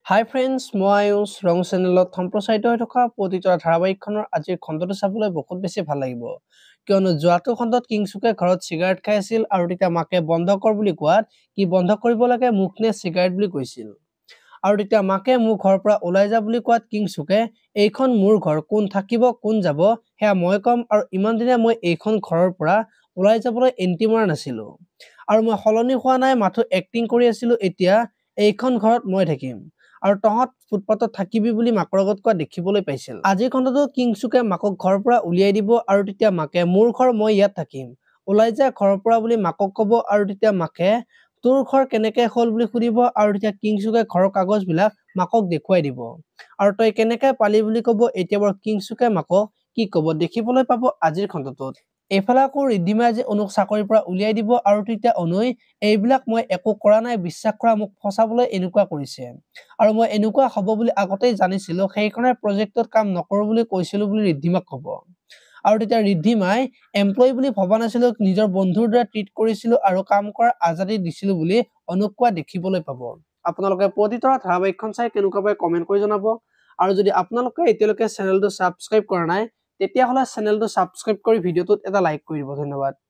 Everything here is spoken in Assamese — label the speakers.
Speaker 1: হাই ফ্ৰেণ্ডছ, মই আয়ুষ ৰং চেনেলত সম্প্ৰচাৰিত হৈ থকা প্ৰতিতৰা ধাৰাবাহিকখনৰ আজিৰ খণ্ডটো চাবলৈ বহুত বেছি ভাল লাগিব। কিয়নো যোৱাটো খণ্ডত কিংছুকে ঘৰত চিগাৰেট খাই আছিল আৰু তেতিয়া মাকে বন্ধ কৰ বুলি কোৱাত কি বন্ধ কৰিব লাগে মুখ নে চিগাৰেট বুলি কৈছিল। আৰু তেতিয়া মাকে মোৰ ঘৰৰ পৰা ওলাই যা বুলি কোৱাত কিংছুকে এইখন মোৰ ঘৰ, কোন থাকিব কোন যাব সেয়া মই ক'ম, আৰু ইমান দিনে মই এইখন ঘৰৰ পৰা ওলাই যাবলৈ এণ্টি মৰা নাছিলো আৰু মই সলনি হোৱা নাই, মাথো এক্টিং কৰি আছিলো। এতিয়া এইখন ঘৰত মই থাকিম আৰু তহঁত ফুটপাথত থাকিবি বুলি মাকৰ আগত কোৱা দেখিবলৈ পাইছিল। আজিৰ খণ্ডটো কিংছুকে মাকক ঘৰৰ পৰা উলিয়াই দিব আৰু তেতিয়া মাকে মোৰ ঘৰ, মই ইয়াত থাকিম, ওলাই যা ঘৰৰ পৰা বুলি মাকক ক'ব। আৰু তেতিয়া মাকে তোৰ ঘৰ কেনেকে হ'ল বুলি সুধিব আৰু তেতিয়া কিংছুকে ঘৰৰ কাগজ বিলাক মাকক দেখুৱাই দিব আৰু তই কেনেকে পালি বুলি ক'ব। এতিয়া বাৰু কিংছুকে মাকক কি ক'ব দেখিবলৈ পাব আজিৰ খণ্ডটোত। এইফালে আকৌ ৰিদ্ধিমাই আজি অনুক চাকৰিৰ পৰা উলিয়াই দিব আৰু তেতিয়া অনুই এইবিলাক মই একো কৰা নাই, বিশ্বাস কৰা, মোক ফচাবলৈ এনেকুৱা কৰিছে আৰু মই এনেকুৱা হ'ব বুলি আগতেই জানিছিলো, সেইকাৰণে প্ৰজেক্টত কাম নকৰো বুলি কৈছিলো বুলি ৰিদ্ধিমাক ক'ব। আৰু তেতিয়া ৰিদ্ধিমাই এমপ্লয়ী বুলি ভবা নাছিলো, নিজৰ বন্ধুৰ দৰে ট্ৰিট কৰিছিলো আৰু কাম কৰাৰ আজাদী দিছিলো বুলি অনুক কোৱা দেখিবলৈ পাব। আপোনালোকে প্ৰতিতৰা ধাৰাবাহিকখন চাই কেনেকুৱা পাই কমেন্ট কৰি জনাব। আৰু যদি আপোনালোকে এতিয়ালৈকে চেনেলটো ছাবস্ক্ৰাইব কৰা নাই তেতিয়াহ'লে চেনেলটো ছাবস্ক্ৰাইব কৰি ভিডিঅ'টোত এটা লাইক কৰি দিব। ধন্যবাদ।